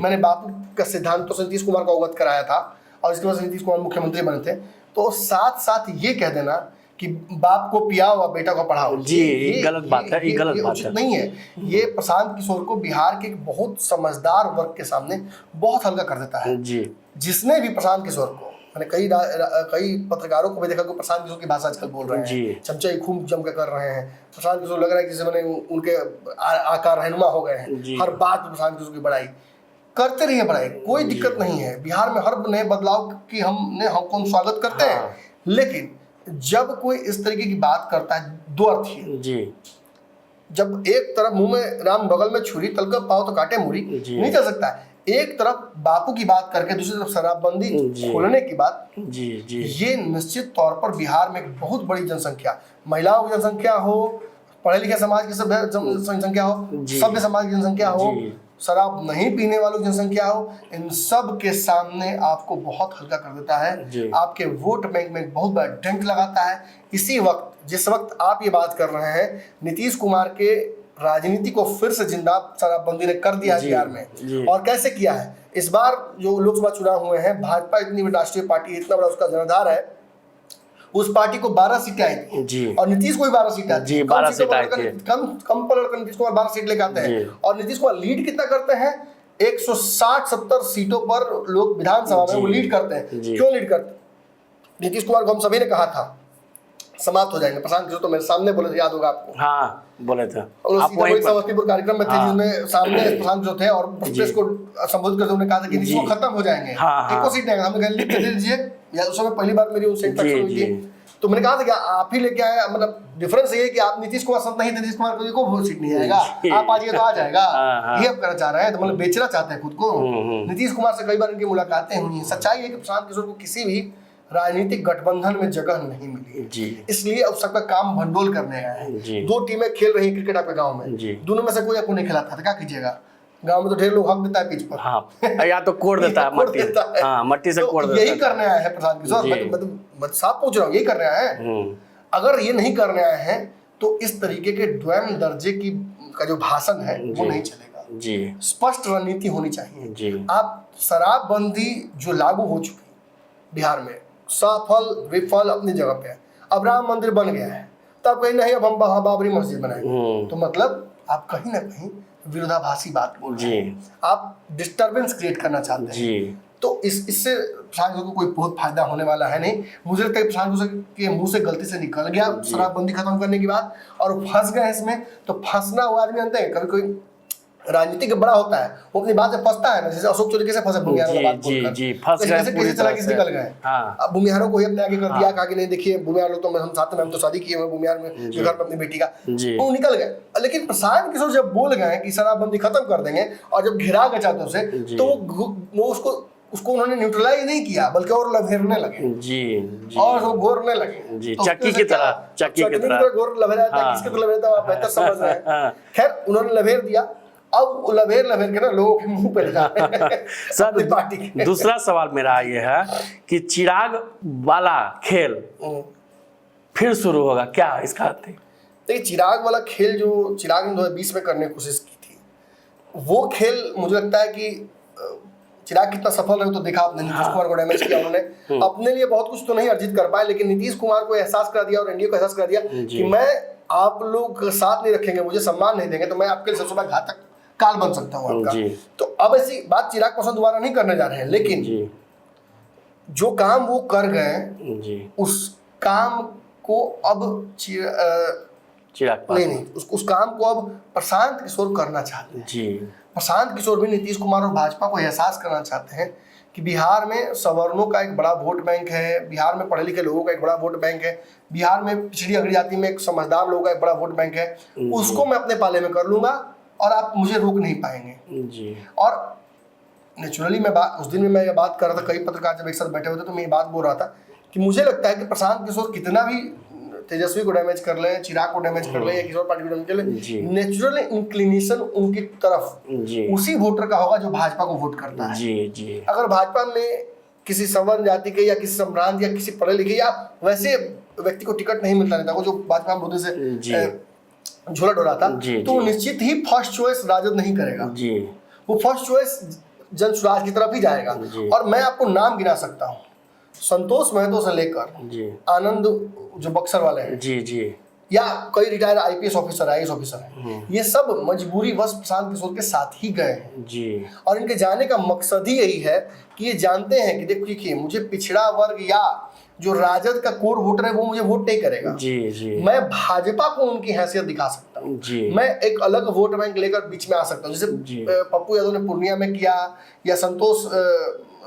मैंने बापू के सिद्धांतों से नीतीश कुमार को अवगत कराया था और इसके वजह से नीतीश कुमार मुख्यमंत्री बने थे, तो साथ साथ ये कह देना कि बाप को पियाओ और बेटा को पढ़ाओ, ये गलत बात है, ये गलत बात है, नहीं है। ये प्रशांत किशोर को बिहार के एक बहुत समझदार वर्ग के सामने बहुत हल्का कर देता है। जिसने भी प्रशांत किशोर को, मैंने कई पत्रकारों को भी देखा कि प्रशांत किशोर की भाषा आजकल बोल रहे हैं, चमचा खूब जम के कर रहे हैं। प्रशांत किशोर लग रहा है कि जैसे मैंने उनके आकार रहनुमा हो गए हैं, हर बात में प्रशांत किशोर की बड़ाई करते रहिए, बड़ाई कोई दिक्कत नहीं है। बिहार में हर नए बदलाव की हम स्वागत करते हैं, लेकिन जब कोई इस तरीके की बात करता है, दो अर्थ है। जब एक तरफ मुंह में राम बगल में छुरी, तलकर पाओ तो काटे मुरी, नहीं चल सकता है। एक तरफ बापू की बात करके दूसरी तरफ शराबबंदी खोलने की बात, ये निश्चित तौर पर बिहार में एक बहुत बड़ी जनसंख्या, महिलाओं की जनसंख्या हो, पढ़े लिखे समाज की जनसंख्या हो, सभ्य समाज की जनसंख्या हो, शराब नहीं पीने वालों की जनसंख्या हो, इन सब के सामने आपको बहुत हल्का कर देता है, आपके वोट बैंक में बहुत बड़ा डेंट लगाता है। इसी वक्त, जिस वक्त आप ये बात कर रहे हैं, नीतीश कुमार के राजनीति को फिर से जिंदा शराबबंदी ने कर दिया है बिहार में। और कैसे किया है? इस बार जो लोकसभा चुनाव हुए हैं, भाजपा इतनी राष्ट्रीय पार्टी, इतना बड़ा उसका जनाधार है, उस पार्टी को 12 सीटें आई थी और नीतीश को भी 12 सीटें आई थी। कम पर लड़कर नीतीश कुमार 12 सीट लेकर आते हैं, और नीतीश कुमार लीड कितना करते हैं? 160-70 सीटों पर लोग विधानसभा में वो लीड करते हैं। क्यों लीड करते हैं? नीतीश कुमार को हम सभी ने कहा था समाप्त हो जाएंगे। प्रशांत किशोर तो मेरे सामने बोले थे, याद होगा आपको। हाँ, बोले थे। आप वही समस्तीपुर कार्यक्रम में थे, जिसमें सामने प्रशांत जो थे और प्रेस को संबोधित करते हुए कहा था कि नीतीश को खत्म हो जाएंगे, एक को सीट नहीं। हमने कहा लिख के दे दीजिए, या उस समय पहली बार मेरी उनसे इंटरेक्शन हुई थी, तो मैंने कहा था कि आप ही लेके आए। मतलब डिफरेंस ये है कि आप नीतीश कुमार नहीं थे, नीतीश कुमार को वो सीट नहीं आएगा, आप आइए तो आ जाएगा, ये अब करना चाह रहे हैं, तो मतलब बेचना चाहते हैं खुद को। नीतीश कुमार से कई बार इनकी मुलाकातें हुई। सच्चाई है कि प्रशांत किशोर को किसी भी राजनीतिक गठबंधन में जगह नहीं मिली, इसलिए अब सबका काम भंडोल करने आया है। 2 टीमें खेल रही क्रिकेट आपके गांव में, दोनों में से कोई आपको नहीं खिलाता था, क्या कीजिएगा? गांव में तो ढेर लोग हक देता है पिच पर, हाँ, या तो कोड़ देता है मट्टी, हाँ, मट्टी से कोड़ देता है। यही करने आए हैं प्रशांत किशोर, मैं साफ पूछ रहा हूँ, यही करने आए हैं। अगर ये नहीं करने आए हैं तो इस तरीके के द्वैम दर्जे की का जो भाषण है वो नहीं चलेगा। स्पष्ट रणनीति होनी चाहिए। आप शराबबंदी जो लागू हो चुकी बिहार में, सफल विफल अपनी जगह पे है। अब राम मंदिर बन गया है, तब कहीं नहीं अब हम बाबरी मस्जिद बनाएंगे, तो मतलब आप कहीं ना कहीं विरोधाभासी बात बोल रहे हैं, आप डिस्टरबेंस क्रिएट करना चाहते हैं। तो इससे प्रशांत किशोर को कोई बहुत फायदा होने वाला है नहीं। मुझे लगता है प्रशांत किशोर के मुंह से गलती से निकल गया शराबबंदी खत्म करने की बात, और फंस गए इसमें। तो फंसना वो आदमी जानते हैं, कभी कोई राजनीतिक बड़ा होता है वो अपनी बात से फंसता है ना, जैसे अशोक चौधरी कैसे फंसे भूमिहारों की बात बोलकर, कैसे चला किसी निकल गए। अब भूमिहारों को ही अपने आगे कर दिया, कहा कि नहीं देखिए भूमिहार लोग तो हम साथ में, हम तो शादी किए हुए भूमिहार में जो घर पर अपनी बेटी का, वो निकल गए। लेकिन प्रशांत किशोर जब बोल गए कि शराबबंदी खत्म कर देंगे, और जब घिरा गए चाहते उसे, तो वो उसको उन्होंने न्यूट्रलाइज नहीं किया, बल्कि और लभेरने लगे, और वो घोरने लगे, चक्की की तरह घोर लभेरा था। किसके तरह लभेरा था आप बेहतर समझ रहे हैं। खैर, उन्होंने लभेर दिया, अब लभेर के ना लोगों के मुंह पे लगा सर। पार्टी दूसरा सवाल मेरा ये है कि चिराग वाला खेल फिर शुरू होगा क्या? इसका अर्थ देखिए, चिराग वाला खेल जो चिराग ने 2020 में करने की कोशिश की थी, वो खेल मुझे लगता है कि चिराग कितना सफल रहे तो देखा आपने। नीतीश कुमार को डैमेज किया उन्होंने, अपने लिए बहुत कुछ तो नहीं अर्जित कर पाए, लेकिन नीतीश कुमार को एहसास कर दिया और एनडीए को एहसास कर दिया कि मैं आप लोग साथ नहीं रखेंगे, मुझे सम्मान नहीं देंगे, तो मैं आपके लिए सबसे बड़ा घातक काल बन सकता हूँ आपका। तो अब ऐसी बात चिराग पासवान दोबारा नहीं करने जा रहे हैं, लेकिन जो काम वो कर गए उस काम को अब चिराग नहीं उस काम को अब प्रशांत किशोर करना चाहते हैं। प्रशांत किशोर भी नीतीश कुमार और भाजपा को एहसास करना चाहते हैं कि बिहार में सवर्णों का एक बड़ा वोट बैंक है, बिहार में पढ़े लिखे लोगों का एक बड़ा वोट बैंक है, बिहार में पिछड़ी अगड़ी जाति में एक समझदार लोगों का एक बड़ा वोट बैंक है, उसको मैं अपने पाले में कर लूंगा और आप मुझे रोक नहीं पाएंगे। और नेचुरली मैं उस दिन में मैं ये बात कर रहा था, कई पत्रकार जब एक साथ बैठे हुए थे तो मैं ये बात बोल रहा था कि मुझे लगता है कि प्रशांत किशोर कितना भी तेजस्वी को डैमेज कर ले, चिराग को डैमेज कर ले या किशोर पार्टी को डैमेज कर ले, नेचुरल इंक्लिनेशन उनकी तरफ उसी वोटर का होगा जो भाजपा को वोट करता है। अगर भाजपा में किसी सवर्ण जाति के या किसी संभ्रांत या किसी पढ़े लिखे या वैसे व्यक्ति को टिकट नहीं मिलता नेता को जो भाजपा में मुद्दे से झोला डोला था, तो निश्चित ही फर्स्ट चॉइस राजद नहीं करेगा, वो फर्स्ट चॉइस जन स्वराज की तरफ ही जाएगा। और मैं आपको नाम गिना सकता हूँ, संतोष महतो से लेकर आनंद जो बक्सर वाले हैं या कई retire IPS officer IAS officer हैं, ये सब मजबूरी वश प्रशांत किशोर के साथ ही गए हैं। और इनके जाने का मकसद ही यही है कि ये जानते हैं कि देखिए मुझे पिछड़ा वर्ग या जो राजद का कोर वोटर है वो मुझे वोट नहीं करेगा, मैं भाजपा को उनकी हैसियत दिखा सकता हूँ, मैं एक अलग वोट बैंक लेकर बीच में आ सकता हूँ, जैसे पप्पू यादव ने पूर्णिया में किया या संतोष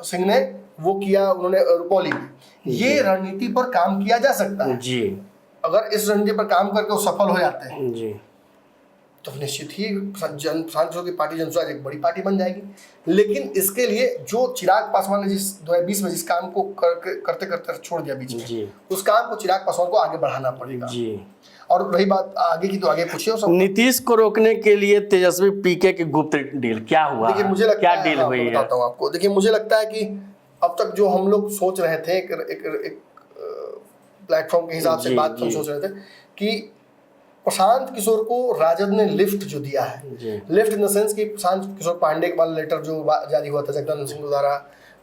सिंह ने वो किया, उन्होंने रुपौली में। ये रणनीति पर काम किया जा सकता है। अगर इस रणनीति पर काम करके वो सफल हो जाते हैं तो निश्चित ही प्रशांत किशोर की पार्टी जनसुराज एक बड़ी पार्टी बन जाएगी। लेकिन इसके लिए जो चिराग पासवान ने जिस 2020 में जिस काम को करते करते छोड़ दिया बीच में, उस काम को चिराग पासवान को आगे बढ़ाना पड़ेगा। और रही बात आगे की, तो आगे पूछिए। नीतीश को रोकने के लिए तेजस्वी पीके की गुप्त डील क्या हुआ? देखिए मुझे लगता क्या डील हुई है, बताता हूँ आपको। देखिए मुझे लगता है कि अब तक जो हम लोग सोच रहे थे एक प्लेटफॉर्म के हिसाब से बात हम सोच रहे थे कि प्रशांत किशोर को राजद ने लिफ्ट जो दिया है, लिफ्ट इन द सेंस कि प्रशांत किशोर पांडे वाला लेटर जो जारी हुआ था जगदानंद सिंह द्वारा,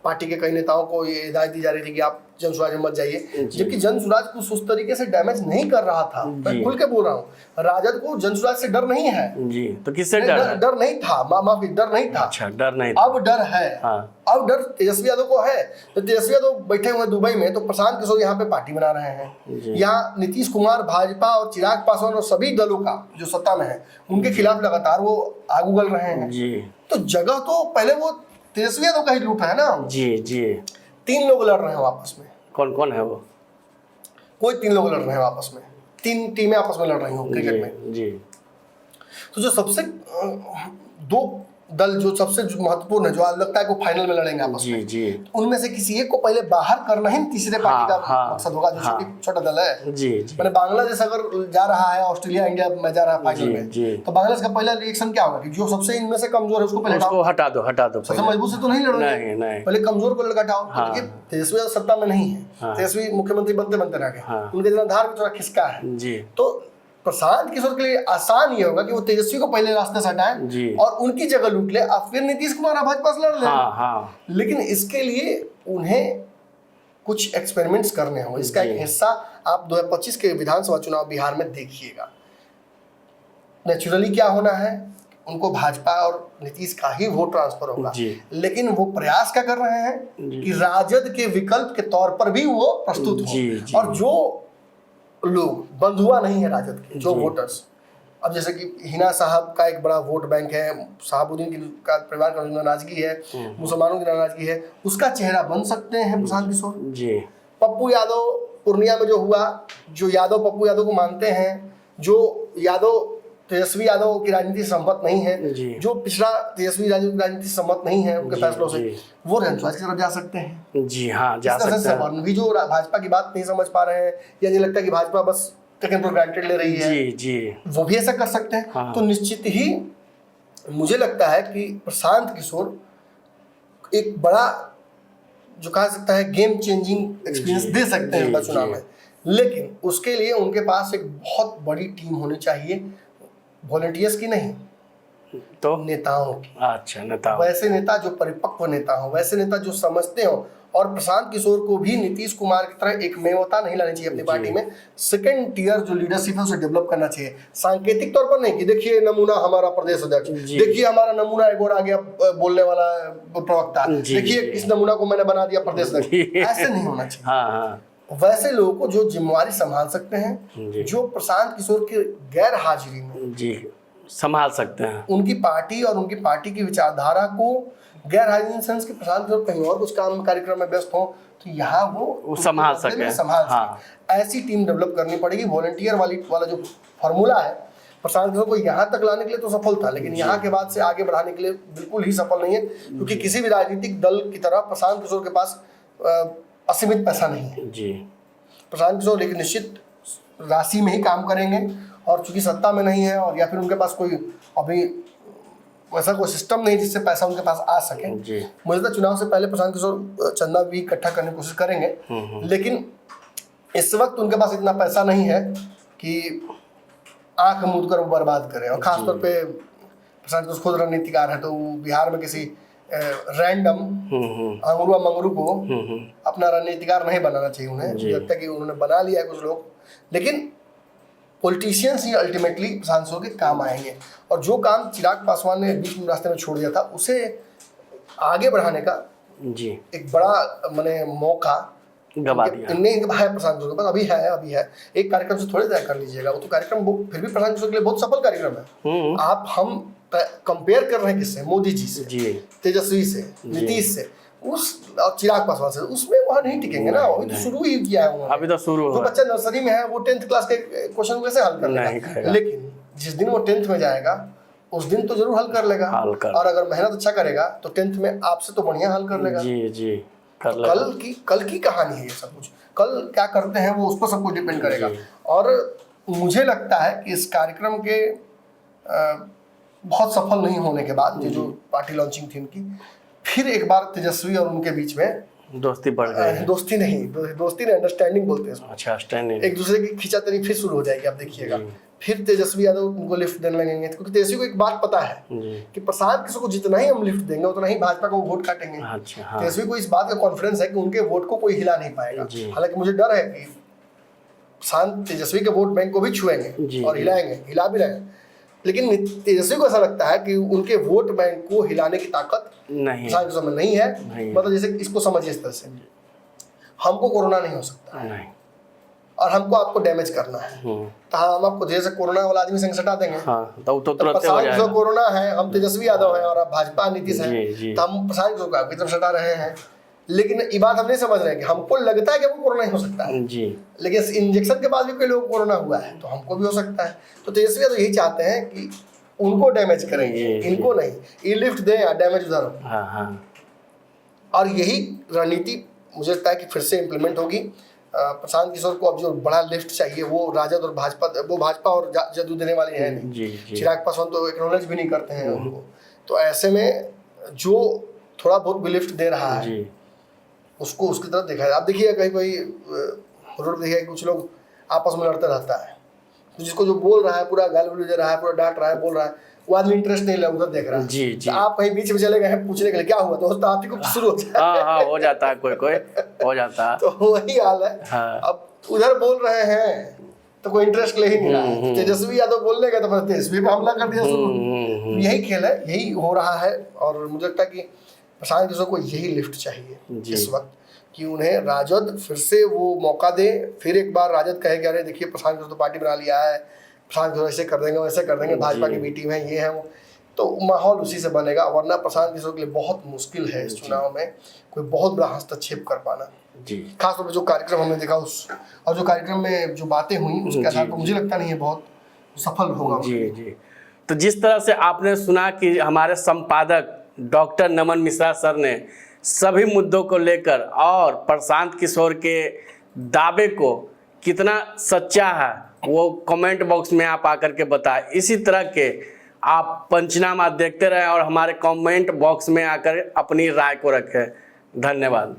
पार्टी के कई नेताओं को ये हिदायत दी जा रही थी कि आप जनसुराज में मत जाइए, जबकि जनसुराज को उस तरीके से डैमेज नहीं कर रहा था। मैं खुल के बोल रहा हूँ, राजद को जनसुराज से डर नहीं है। तो किससे डर नहीं था, माफी, डर नहीं था। अच्छा, डर नहीं था। अब डर है। अब डर तेजस्वी यादव को है। तो तेजस्वी यादव बैठे हुए दुबई में, तो प्रशांत किशोर यहाँ पे पार्टी बना रहे हैं। यहाँ नीतीश कुमार, भाजपा और चिराग पासवान और सभी दलों का जो सत्ता में है उनके खिलाफ लगातार वो आग उगल रहे हैं। तो जगह तो पहले वो तेजस्वी यादव का ही लूट है ना। 3 लोग लड़ रहे हैं आपस में। कौन कौन है वो? कोई 3 लोग लड़ रहे हैं आपस में, 3 टीमें आपस में लड़ रही हो क्रिकेट में। तो जो सबसे 2 दल जो सबसे महत्वपूर्ण है, जो आज लगता है कि फाइनल में लड़ेंगे आपस में, उनमें से किसी एक को पहले बाहर करना ही तीसरे पार्टी का मकसद होगा, जो छोटा दल है। मैंने बांग्लादेश अगर जा रहा है, ऑस्ट्रेलिया इंडिया में जा रहा है फाइनल में, तो बांग्लादेश का पहला रिएक्शन क्या होगा कि जो सबसे इनमें से कमजोर है उसको पहले हटा दो। सबसे मजबूत से तो नहीं लड़ोगे, पहले कमजोर को लड़का हटाओ। देखिए तेजस्वी सत्ता में नहीं है, तेजस्वी मुख्यमंत्री बनते रह गए, उनके धार में थोड़ा खिसका है। तो प्रशांत किशोर के लिए आसान ये होगा कि वो तेजस्वी को पहले रास्ते से हटाएं और उनकी जगह लूट ले, और फिर नीतीश कुमार भाजपा से लड़ ले। लेकिन इसके लिए उन्हें कुछ एक्सपेरिमेंट्स करने होंगे। इसका एक हिस्सा आप 2025 के विधानसभा चुनाव बिहार में देखिएगा। नेचुरली क्या होना है, उनको भाजपा और नीतीश का ही वोट ट्रांसफर होगा, लेकिन वो प्रयास क्या कर रहे हैं कि राजद के विकल्प के तौर पर भी वो प्रस्तुत हो। और जो लोग बंधुआ नहीं है राजद के, जो वोटर्स, अब जैसे कि हिना साहब का एक बड़ा वोट बैंक है, साहबुद्दीन का परिवार का नाराजगी है, मुसलमानों की नाराजगी है, उसका चेहरा बन सकते हैं प्रशांत किशोर। पप्पू यादव पूर्णिया में जो हुआ, जो यादव पप्पू यादव को मानते हैं, जो यादव तेजस्वी यादव की राजनीति से सहमत नहीं है, जो पिछड़ा तेजस्वी यादव की राजनीति से सहमत नहीं है उनके फैसलों से, वो जनसुराज की तरफ जा सकते हैं। जा सकते हैं। भी जो भाजपा की बात नहीं समझ पा रहे हैं या नहीं लगता कि भाजपा बस टेकन फॉर ग्रांटेड ले रही है, वो भी ऐसा कर सकते हैं। तो निश्चित ही मुझे लगता है कि प्रशांत किशोर एक बड़ा जो कहा सकता है गेम चेंजिंग एक्सपीरियंस दे सकते हैं चुनाव में। लेकिन उसके लिए उनके पास एक बहुत बड़ी टीम होनी चाहिए, वॉलंटियर्स की नहीं, तो नेताओं की। अच्छा, नेता। वैसे नेता जो परिपक्व नेता हो, वैसे नेता जो समझते हो। और प्रशांत किशोर को भी नीतीश कुमार की तरह एक मेवता नहीं लानी चाहिए अपनी पार्टी में। सेकंड टियर जो लीडरशिप है उसे डेवलप करना चाहिए, सांकेतिक तौर पर नहीं कि देखिए नमूना हमारा प्रदेश अध्यक्ष, देखिए हमारा नमूना एक और आ गया बोलने वाला प्रवक्ता, देखिए इस नमूना को मैंने बना दिया प्रदेश अध्यक्ष। ऐसे नहीं होना चाहिए। हाँ, वैसे लोगों को जो जिम्मेवारी संभाल सकते हैं, जो प्रशांत किशोर की गैर हाजिरी में जी संभाल सकते हैं, उनकी पार्टी और उनकी पार्टी की विचारधारा को गैर हाजिरी सेंस के प्रशांत किशोर कहीं और कुछ काम कार्यक्रम में व्यस्त हो तो यहाँ वो संभाल सके। ऐसी टीम डेवलप करनी पड़ेगी। वॉलंटियर वाला जो फॉर्मूला है प्रशांत किशोर को यहाँ तक लाने के लिए तो सफल था, लेकिन यहाँ के बाद से आगे बढ़ाने के लिए बिल्कुल ही सफल नहीं है, क्योंकि किसी भी राजनीतिक दल की तरह प्रशांत किशोर के पास असीमित पैसा नहीं है जी। प्रशांत किशोर एक निश्चित राशि में ही काम करेंगे, और चूंकि सत्ता में नहीं है और या फिर उनके पास कोई अभी वैसा कोई सिस्टम नहीं जिससे पैसा उनके पास आ सके, मुझे तो चुनाव से पहले प्रशांत किशोर चंदा भी इकट्ठा करने की कोशिश करेंगे, लेकिन इस वक्त उनके पास इतना पैसा नहीं है कि आंख मूंद कर वो बर्बाद करें। और खासतौर पे प्रशांत किशोर खुद रणनीतिकार है, तो बिहार में किसी रैंडम अंगुरुआ मंगरू को अपना रणनीतिकार नहीं बनाना चाहिए उन्हें। मुझे लगता है कि उन्होंने बना लिया है कुछ लोग, लेकिन पॉलिटिशियंस ही अल्टीमेटली प्रशांत किशोर के काम आएंगे। और जो काम चिराग पासवान ने बीच में रास्ते में छोड़ दिया था उसे आगे बढ़ाने का जी एक बड़ा मैंने मौका गवा दिया। नहीं है प्रशांत किशोर के पास, अभी है। एक कार्यक्रम से थोड़े तय कर लीजिएगा, वो तो कार्यक्रम फिर भी प्रशांत किशोर के लिए बहुत सफल कार्यक्रम है। आप हम कंपेयर कर रहे हैं किससे? मोदी जी से, तेजस्वी से, नीतीश से, उस और चिराग पासवान से, उसमें वहाँ नहीं टिकेंगे ना। अभी तो शुरू ही किया है उन्होंने। अभी तो शुरू जो बच्चा नर्सरी में है वो 10th क्लास के क्वेश्चन को कैसे हल कर लेगा? लेकिन जिस दिन वो 10th में जाएगा उस दिन तो जरूर हल कर लेगा। और अगर मेहनत अच्छा करेगा तो 10th में आपसे तो बढ़िया हल कर लेगा। जी कल की कहानी है ये सब कुछ। कल क्या करते हैं वो उस पर सब कुछ डिपेंड करेगा। और मुझे लगता है कि इस कार्यक्रम के बहुत सफल नहीं होने के बाद जो पार्टी लॉन्चिंग थी उनकी, फिर एक बार तेजस्वी और उनके बीच में दोस्ती बढ़ गई। दोस्ती नहीं अंडरस्टैंडिंग बोलते हैं। अच्छा, अंडरस्टैंडिंग। एक दूसरे की खींचातानी फिर शुरू हो जाएगी, आप देखिएगा। फिर तेजस्वी यादव उनको लिफ्ट देने लगेंगे, क्योंकि तेजस्वी को एक बात पता है कि प्रशांत किशोर को जितना ही हम लिफ्ट देंगे उतना ही भाजपा को वोट काटेंगे। तेजस्वी को इस बात का कॉन्फिडेंस है कि उनके वोट को कोई हिला नहीं पाएगा। हालांकि मुझे डर है कि प्रशांत तेजस्वी के वोट बैंक को भी छुएंगे और हिला भी रहे हैं, लेकिन तेजस्वी को ऐसा लगता है कि उनके वोट बैंक को हिलाने की ताकत प्रशांत किशोर में नहीं है। मतलब जैसे इसको समझिए इस तरह से, हमको कोरोना नहीं हो सकता है और हमको आपको डैमेज करना है, तो हम आपको जैसे कोरोना वाला आदमी संग सटा देंगे। तो प्रशांत किशोर कोरोना है, हम तेजस्वी यादव हैं और आप भाजपा नीतीश हैं, तो हम प्रशांत किशोर को आपकी तरफ सटा रहे हैं। लेकिन ये बात हम नहीं समझ रहे हैं कि हमको लगता है कि हमको कोरोना ही हो सकता है, लेकिन इंजेक्शन के बाद भी कोई लोग कोरोना हुआ है तो हमको भी हो सकता है। तो तेजस्वी तो यही चाहते हैं कि उनको डैमेज करेंगे, इनको नहीं। ये लिफ्ट दें या डैमेज उधर हो। और यही रणनीति मुझे लगता है कि फिर से इम्प्लीमेंट होगी। प्रशांत किशोर को अब जो बड़ा लिफ्ट चाहिए वो राजद और भाजपा और जदयू देने वाले हैं नहीं। चिराग पासवान तो एक्नॉलेज भी नहीं करते हैं उनको। तो ऐसे में जो थोड़ा बहुत भी लिफ्ट दे रहा है उसको उसकी तरफ देखा है। आप देखिए कहीं रोड देखिए कुछ लोग आपस में लड़ते रहता है, तो जिसको जो बोल रहा है पूरा गाली दे रहा है, पूरा डांट रहा है, बोल रहा है, वो आदमी इंटरेस्ट नहीं लगा, उधर देख रहा है। तो आप कहीं बीच में चले गए हैं पूछने के लिए क्या हुआ, तो आप ही को शुरू हो जाता है। हो जाता है, कोई हो जाता है। तो वही हाल है। अब उधर बोल रहे हैं तो कोई इंटरेस्ट ले ही नहीं रहा है। तेजस्वी यादव बोलने गए तो फिर तेजस्वी पे हमला कर दिया शुरू। यही खेल है, यही हो रहा है। और मुझे लगता है कि प्रशांत किशोर को यही लिफ्ट चाहिए इस वक्त, कि उन्हें राजद फिर से वो मौका दे। फिर एक बार राजद कहे कि अरे देखिए प्रशांत किशोर तो पार्टी बना लिया है, प्रशांत किशोर ऐसे कर देंगे वैसे कर देंगे, भाजपा की बी टीम है, ये है वो, तो माहौल उसी से बनेगा। वरना प्रशांत किशोर के लिए बहुत मुश्किल है इस चुनाव में कोई बहुत बड़ा हस्तक्षेप कर पाना। खासतौर पर जो कार्यक्रम हमने देखा और जो कार्यक्रम में जो बातें हुई उसके आधार पर मुझे लगता नहीं है बहुत सफल होगा। तो जिस तरह से आपने सुना कि हमारे संपादक डॉक्टर नमन मिश्रा सर ने सभी मुद्दों को लेकर और प्रशांत किशोर के दावे को कितना सच्चा है वो कमेंट बॉक्स में आप आकर के बताएं। इसी तरह के आप पंचनामा देखते रहें और हमारे कमेंट बॉक्स में आकर अपनी राय को रखें। धन्यवाद।